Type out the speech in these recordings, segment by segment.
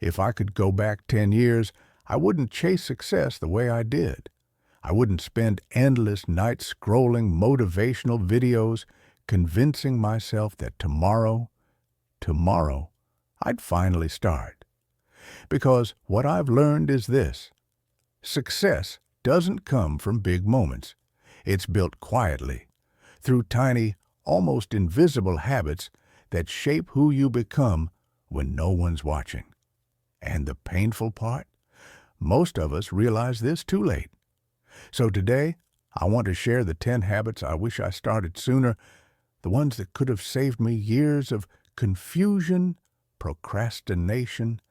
If I could go back 10 years, I wouldn't chase success the way I did. I wouldn't spend endless nights scrolling motivational videos, convincing myself that tomorrow, I'd finally start. Because what I've learned is this: success doesn't come from big moments. It's built quietly, through tiny, almost invisible habits that shape who you become when no one's watching. And the painful part? Most of us realize this too late. So today, I want to share the 10 habits I wish I started sooner, the ones that could have saved me years of confusion, procrastination,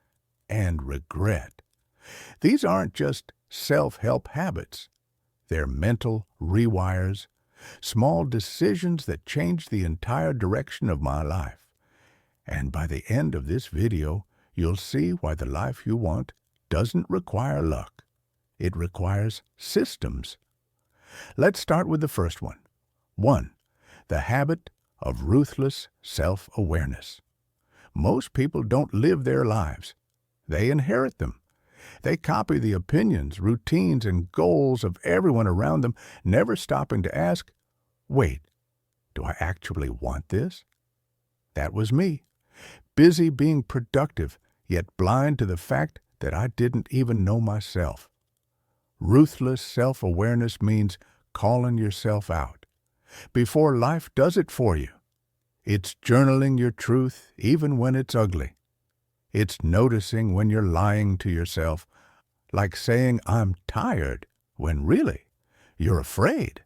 and regret. These aren't just self-help habits. They're mental rewires, small decisions that change the entire direction of my life. And by the end of this video, you'll see why the life you want doesn't require luck. It requires systems. Let's start with the first one. 1. The habit of ruthless self-awareness. Most people don't live their lives. They inherit them. They copy the opinions, routines, and goals of everyone around them, never stopping to ask, wait, do I actually want this? That was me, busy being productive, yet blind to the fact that I didn't even know myself. Ruthless self-awareness means calling yourself out before life does it for you. It's journaling your truth even when it's ugly. It's noticing when you're lying to yourself, like saying, I'm tired, when really, you're afraid.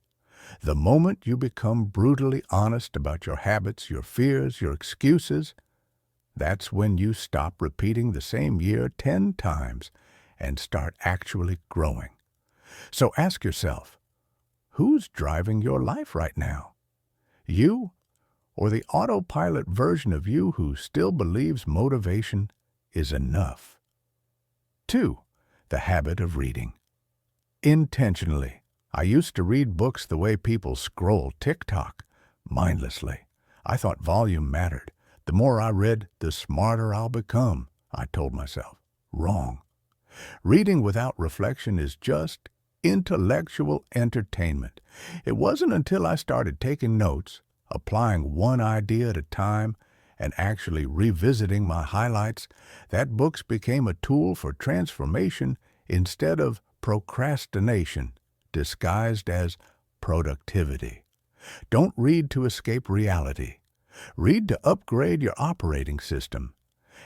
The moment you become brutally honest about your habits, your fears, your excuses, that's when you stop repeating the same year 10 times and start actually growing. So ask yourself, who's driving your life right now? You, or the autopilot version of you who still believes motivation is enough? 2. The habit of reading. Intentionally. I used to read books the way people scroll TikTok, mindlessly. I thought volume mattered. The more I read, the smarter I'll become, I told myself. Wrong. Reading without reflection is just intellectual entertainment. It wasn't until I started taking notes, applying one idea at a time, and actually revisiting my highlights, that books became a tool for transformation instead of procrastination, disguised as productivity. Don't read to escape reality. Read to upgrade your operating system.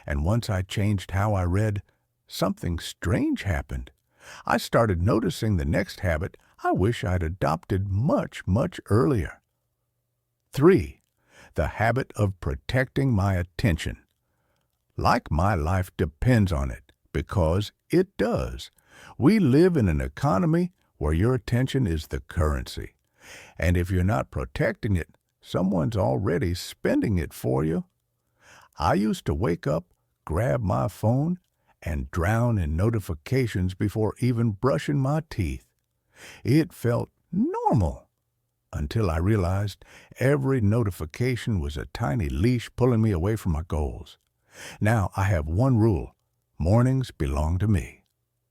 And once I changed how I read, something strange happened. I started noticing the next habit I wish I'd adopted much, much earlier. 3. The habit of protecting my attention. Like my life depends on it, because it does. We live in an economy where your attention is the currency. And if you're not protecting it, someone's already spending it for you. I used to wake up, grab my phone, and drown in notifications before even brushing my teeth. It felt normal until I realized every notification was a tiny leash pulling me away from my goals. Now I have one rule: mornings belong to me.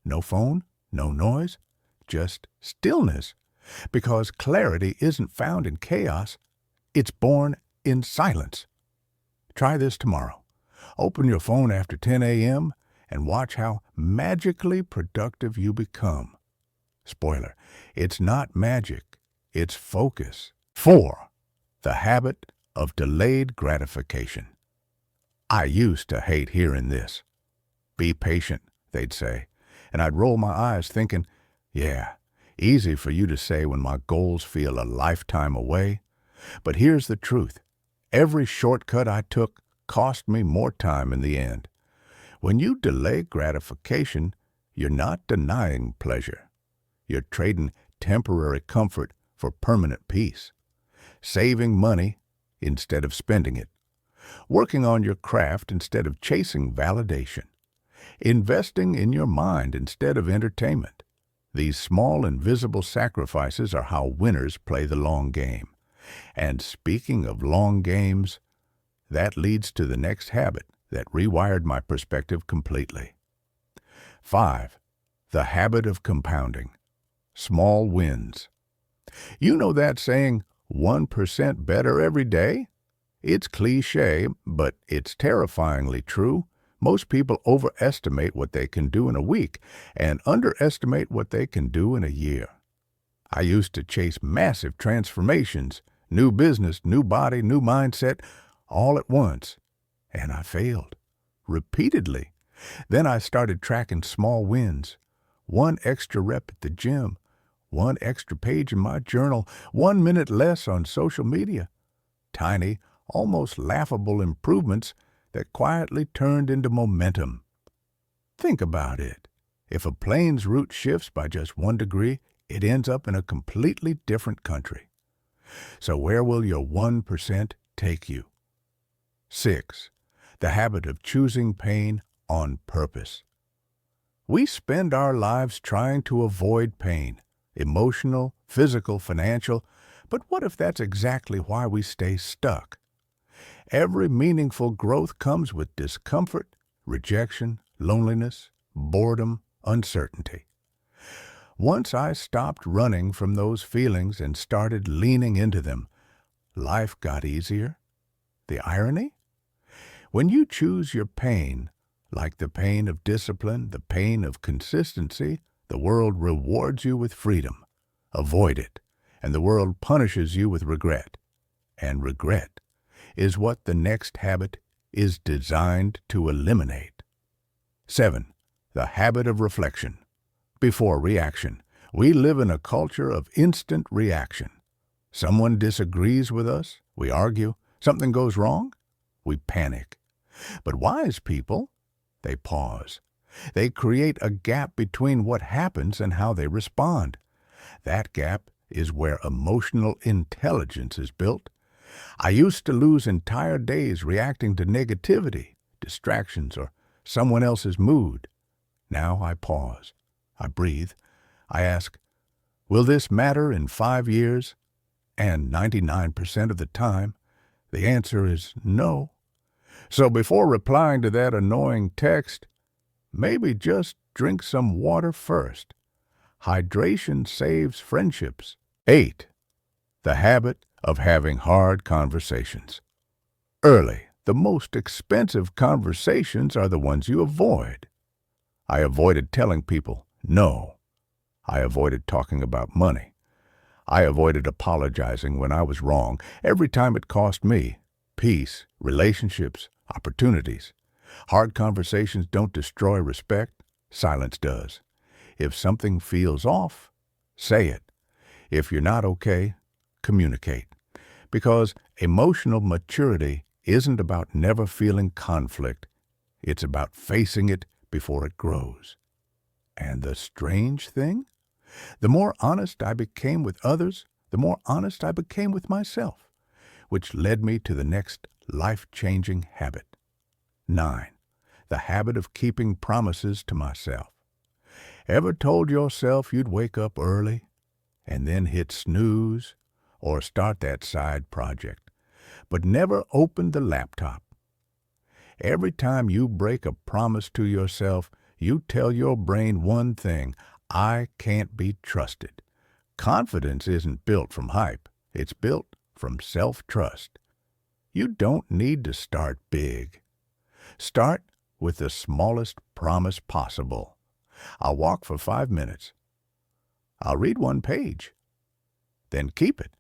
No phone, no noise, just stillness. Because clarity isn't found in chaos, it's born in silence. Try this tomorrow. Open your phone after 10 a.m. and watch how magically productive you become. Spoiler, it's not magic, it's focus. 4. The habit of delayed gratification. I used to hate hearing this. Be patient, they'd say, and I'd roll my eyes thinking, yeah, easy for you to say when my goals feel a lifetime away. But here's the truth. Every shortcut I took cost me more time in the end. When you delay gratification, you're not denying pleasure. You're trading temporary comfort for permanent peace. Saving money instead of spending it. Working on your craft instead of chasing validation. Investing in your mind instead of entertainment. These small invisible sacrifices are how winners play the long game. And speaking of long games, that leads to the next habit that rewired my perspective completely. 5. The habit of compounding. Small wins. You know that saying, 1% better every day? It's cliché, but it's terrifyingly true. Most people overestimate what they can do in a week and underestimate what they can do in a year. I used to chase massive transformations, new business, new body, new mindset, all at once, and I failed, repeatedly. Then I started tracking small wins. 1 extra rep at the gym, 1 extra page in my journal, 1 minute less on social media. Tiny, almost laughable improvements that quietly turned into momentum. Think about it. If a plane's route shifts by just 1 degree, it ends up in a completely different country. So where will your 1% take you? 6. The habit of choosing pain on purpose. We spend our lives trying to avoid pain, emotional, physical, financial, but what if that's exactly why we stay stuck? Every meaningful growth comes with discomfort, rejection, loneliness, boredom, uncertainty. Once I stopped running from those feelings and started leaning into them, life got easier. The irony? When you choose your pain, like the pain of discipline, the pain of consistency, the world rewards you with freedom. Avoid it, and the world punishes you with regret. And regret is what the next habit is designed to eliminate. 7. The habit of reflection. Before reaction. We live in a culture of instant reaction. Someone disagrees with us, we argue. Something goes wrong, we panic. But wise people, they pause. They create a gap between what happens and how they respond. That gap is where emotional intelligence is built. I used to lose entire days reacting to negativity, distractions, or someone else's mood. Now I pause. I breathe. I ask, will this matter in 5 years? And 99% of the time, the answer is no. So before replying to that annoying text, maybe just drink some water first. Hydration saves friendships. 8. The habit of having hard conversations. Early, the most expensive conversations are the ones you avoid. I avoided telling people no. I avoided talking about money. I avoided apologizing when I was wrong, every time it cost me peace, relationships, opportunities. Hard conversations don't destroy respect, silence does. If something feels off, say it. If you're not okay, communicate. Because emotional maturity isn't about never feeling conflict. It's about facing it before it grows. And the strange thing? The more honest I became with others, the more honest I became with myself, which led me to the next life-changing habit. 9. The habit of keeping promises to myself. Ever told yourself you'd wake up early and then hit snooze or start that side project, but never opened the laptop? Every time you break a promise to yourself, you tell your brain one thing: I can't be trusted. Confidence isn't built from hype. It's built from self-trust. You don't need to start big. Start with the smallest promise possible. I'll walk for 5 minutes. I'll read 1 page. Then keep it.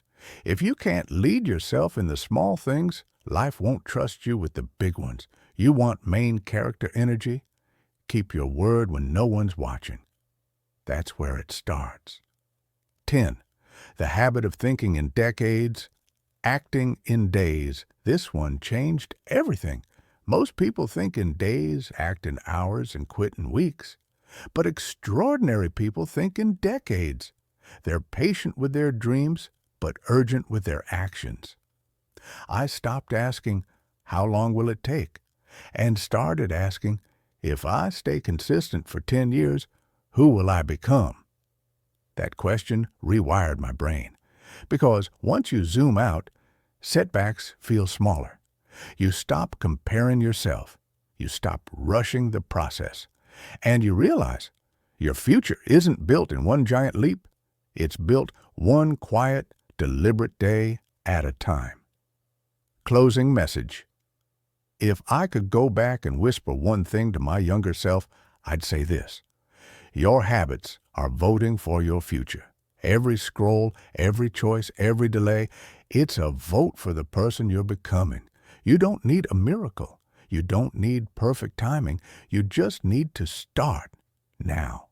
If you can't lead yourself in the small things, life won't trust you with the big ones. You want main character energy? Keep your word when no one's watching. That's where it starts. 10. The habit of thinking in decades, acting in days. This one changed everything. Most people think in days, act in hours, and quit in weeks. But extraordinary people think in decades. They're patient with their dreams, but urgent with their actions. I stopped asking, how long will it take? And started asking, if I stay consistent for 10 years, who will I become? That question rewired my brain. Because once you zoom out, setbacks feel smaller. You stop comparing yourself. You stop rushing the process. And you realize your future isn't built in one giant leap. It's built one quiet, deliberate day at a time. Closing message. If I could go back and whisper one thing to my younger self, I'd say this. Your habits are voting for your future. Every scroll, every choice, every delay, it's a vote for the person you're becoming. You don't need a miracle. You don't need perfect timing. You just need to start now.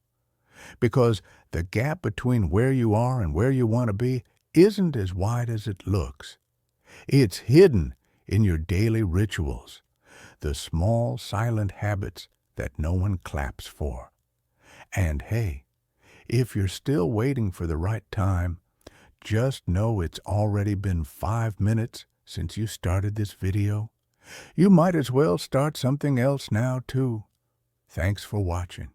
Because the gap between where you are and where you want to be isn't as wide as it looks. It's hidden in your daily rituals, the small, silent habits that no one claps for. And hey, if you're still waiting for the right time, just know it's already been 5 minutes since you started this video. You might as well start something else now, too. Thanks for watching.